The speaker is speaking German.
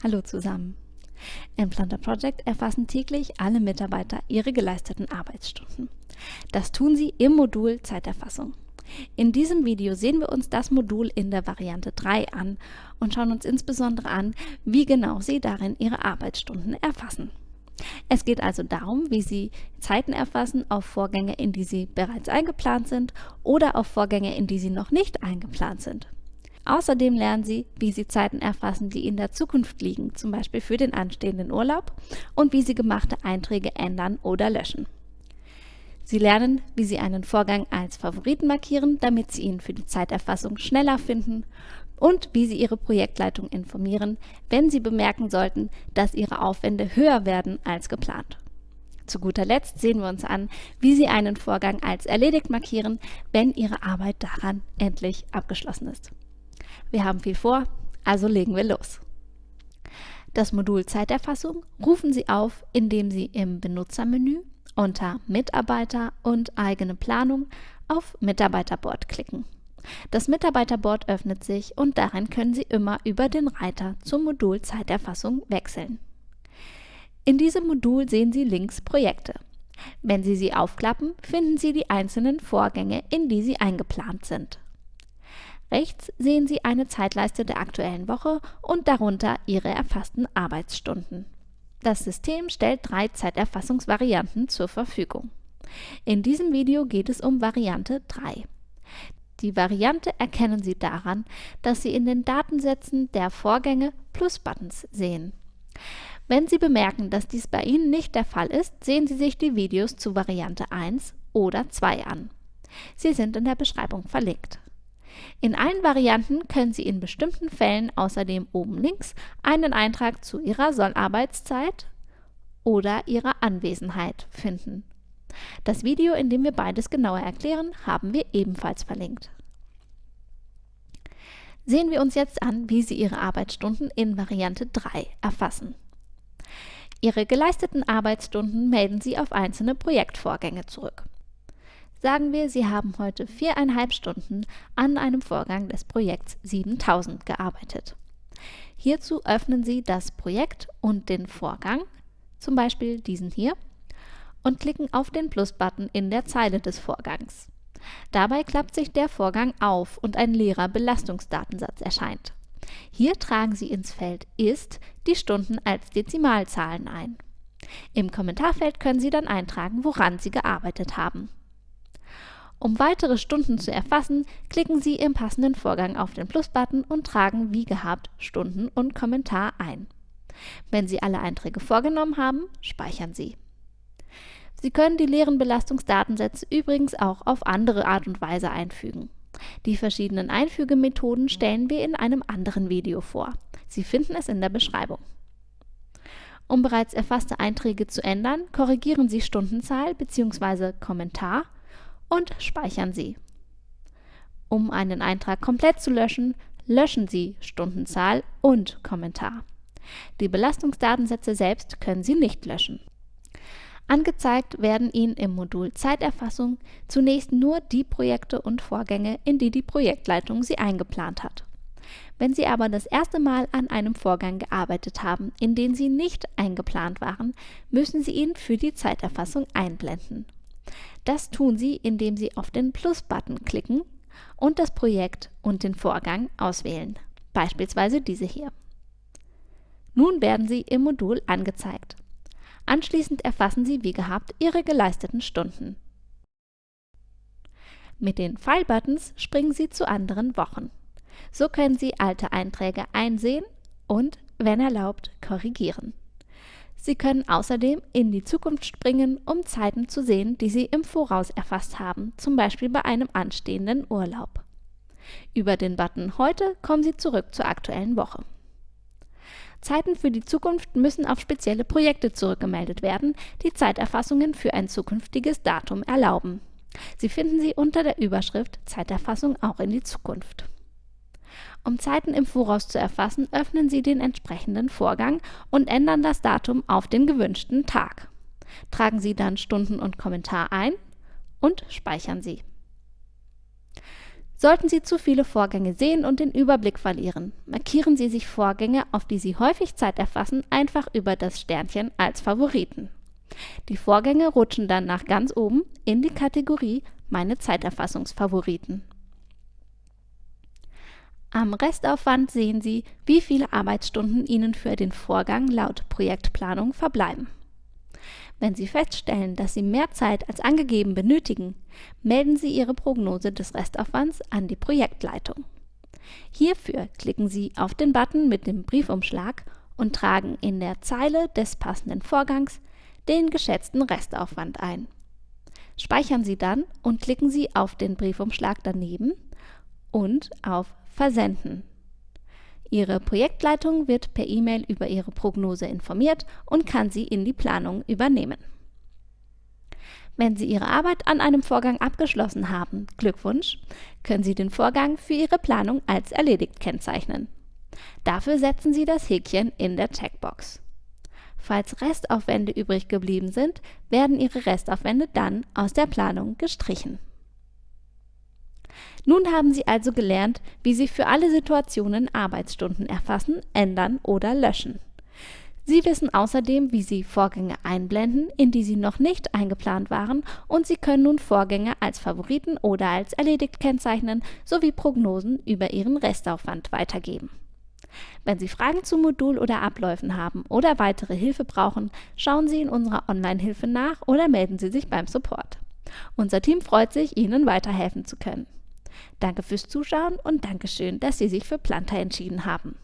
Hallo zusammen. Im Planter Project erfassen täglich alle Mitarbeiter ihre geleisteten Arbeitsstunden. Das tun sie im Modul Zeiterfassung. In diesem Video sehen wir uns das Modul in der Variante 3 an und schauen uns insbesondere an, wie genau Sie darin Ihre Arbeitsstunden erfassen. Es geht also darum, wie Sie Zeiten erfassen auf Vorgänge, in die Sie bereits eingeplant sind oder auf Vorgänge, in die Sie noch nicht eingeplant sind. Außerdem lernen Sie, wie Sie Zeiten erfassen, die in der Zukunft liegen, zum Beispiel für den anstehenden Urlaub, und wie Sie gemachte Einträge ändern oder löschen. Sie lernen, wie Sie einen Vorgang als Favoriten markieren, damit Sie ihn für die Zeiterfassung schneller finden, und wie Sie Ihre Projektleitung informieren, wenn Sie bemerken sollten, dass Ihre Aufwände höher werden als geplant. Zu guter Letzt sehen wir uns an, wie Sie einen Vorgang als erledigt markieren, wenn Ihre Arbeit daran endlich abgeschlossen ist. Wir haben viel vor, also legen wir los. Das Modul Zeiterfassung rufen Sie auf, indem Sie im Benutzermenü unter Mitarbeiter und eigene Planung auf Mitarbeiterboard klicken. Das Mitarbeiterboard öffnet sich und darin können Sie immer über den Reiter zum Modul Zeiterfassung wechseln. In diesem Modul sehen Sie links Projekte. Wenn Sie sie aufklappen, finden Sie die einzelnen Vorgänge, in die Sie eingeplant sind. Rechts sehen Sie eine Zeitleiste der aktuellen Woche und darunter Ihre erfassten Arbeitsstunden. Das System stellt 3 Zeiterfassungsvarianten zur Verfügung. In diesem Video geht es um Variante 3. Die Variante erkennen Sie daran, dass Sie in den Datensätzen der Vorgänge Plus-Buttons sehen. Wenn Sie bemerken, dass dies bei Ihnen nicht der Fall ist, sehen Sie sich die Videos zu Variante 1 oder 2 an. Sie sind in der Beschreibung verlinkt. In allen Varianten können Sie in bestimmten Fällen außerdem oben links einen Eintrag zu Ihrer Sollarbeitszeit oder Ihrer Anwesenheit finden. Das Video, in dem wir beides genauer erklären, haben wir ebenfalls verlinkt. Sehen wir uns jetzt an, wie Sie Ihre Arbeitsstunden in Variante 3 erfassen. Ihre geleisteten Arbeitsstunden melden Sie auf einzelne Projektvorgänge zurück. Sagen wir, Sie haben heute 4,5 Stunden an einem Vorgang des Projekts 7000 gearbeitet. Hierzu öffnen Sie das Projekt und den Vorgang, zum Beispiel diesen hier, und klicken auf den Plus-Button in der Zeile des Vorgangs. Dabei klappt sich der Vorgang auf und ein leerer Belastungsdatensatz erscheint. Hier tragen Sie ins Feld Ist die Stunden als Dezimalzahlen ein. Im Kommentarfeld können Sie dann eintragen, woran Sie gearbeitet haben. Um weitere Stunden zu erfassen, klicken Sie im passenden Vorgang auf den Plus-Button und tragen wie gehabt Stunden und Kommentar ein. Wenn Sie alle Einträge vorgenommen haben, speichern Sie. Sie können die leeren Belastungsdatensätze übrigens auch auf andere Art und Weise einfügen. Die verschiedenen Einfügemethoden stellen wir in einem anderen Video vor. Sie finden es in der Beschreibung. Um bereits erfasste Einträge zu ändern, korrigieren Sie Stundenzahl bzw. Kommentar und speichern Sie. Um einen Eintrag komplett zu löschen, löschen Sie Stundenzahl und Kommentar. Die Belastungsdatensätze selbst können Sie nicht löschen. Angezeigt werden Ihnen im Modul Zeiterfassung zunächst nur die Projekte und Vorgänge, in die die Projektleitung Sie eingeplant hat. Wenn Sie aber das erste Mal an einem Vorgang gearbeitet haben, in den Sie nicht eingeplant waren, müssen Sie ihn für die Zeiterfassung einblenden. Das tun Sie, indem Sie auf den Plus-Button klicken und das Projekt und den Vorgang auswählen, beispielsweise diese hier. Nun werden Sie im Modul angezeigt. Anschließend erfassen Sie wie gehabt Ihre geleisteten Stunden. Mit den File-Buttons springen Sie zu anderen Wochen. So können Sie alte Einträge einsehen und, wenn erlaubt, korrigieren. Sie können außerdem in die Zukunft springen, um Zeiten zu sehen, die Sie im Voraus erfasst haben, zum Beispiel bei einem anstehenden Urlaub. Über den Button Heute kommen Sie zurück zur aktuellen Woche. Zeiten für die Zukunft müssen auf spezielle Projekte zurückgemeldet werden, die Zeiterfassungen für ein zukünftiges Datum erlauben. Sie finden sie unter der Überschrift Zeiterfassung auch in die Zukunft. Um Zeiten im Voraus zu erfassen, öffnen Sie den entsprechenden Vorgang und ändern das Datum auf den gewünschten Tag. Tragen Sie dann Stunden und Kommentar ein und speichern Sie. Sollten Sie zu viele Vorgänge sehen und den Überblick verlieren, markieren Sie sich Vorgänge, auf die Sie häufig Zeit erfassen, einfach über das Sternchen als Favoriten. Die Vorgänge rutschen dann nach ganz oben in die Kategorie Meine Zeiterfassungsfavoriten. Am Restaufwand sehen Sie, wie viele Arbeitsstunden Ihnen für den Vorgang laut Projektplanung verbleiben. Wenn Sie feststellen, dass Sie mehr Zeit als angegeben benötigen, melden Sie Ihre Prognose des Restaufwands an die Projektleitung. Hierfür klicken Sie auf den Button mit dem Briefumschlag und tragen in der Zeile des passenden Vorgangs den geschätzten Restaufwand ein. Speichern Sie dann und klicken Sie auf den Briefumschlag daneben und auf Versenden. Ihre Projektleitung wird per E-Mail über Ihre Prognose informiert und kann sie in die Planung übernehmen. Wenn Sie Ihre Arbeit an einem Vorgang abgeschlossen haben, Glückwunsch, können Sie den Vorgang für Ihre Planung als erledigt kennzeichnen. Dafür setzen Sie das Häkchen in der Checkbox. Falls Restaufwände übrig geblieben sind, werden Ihre Restaufwände dann aus der Planung gestrichen. Nun haben Sie also gelernt, wie Sie für alle Situationen Arbeitsstunden erfassen, ändern oder löschen. Sie wissen außerdem, wie Sie Vorgänge einblenden, in die Sie noch nicht eingeplant waren, und Sie können nun Vorgänge als Favoriten oder als erledigt kennzeichnen sowie Prognosen über Ihren Restaufwand weitergeben. Wenn Sie Fragen zum Modul oder Abläufen haben oder weitere Hilfe brauchen, schauen Sie in unserer Online-Hilfe nach oder melden Sie sich beim Support. Unser Team freut sich, Ihnen weiterhelfen zu können. Danke fürs Zuschauen und Dankeschön, dass Sie sich für Planther entschieden haben.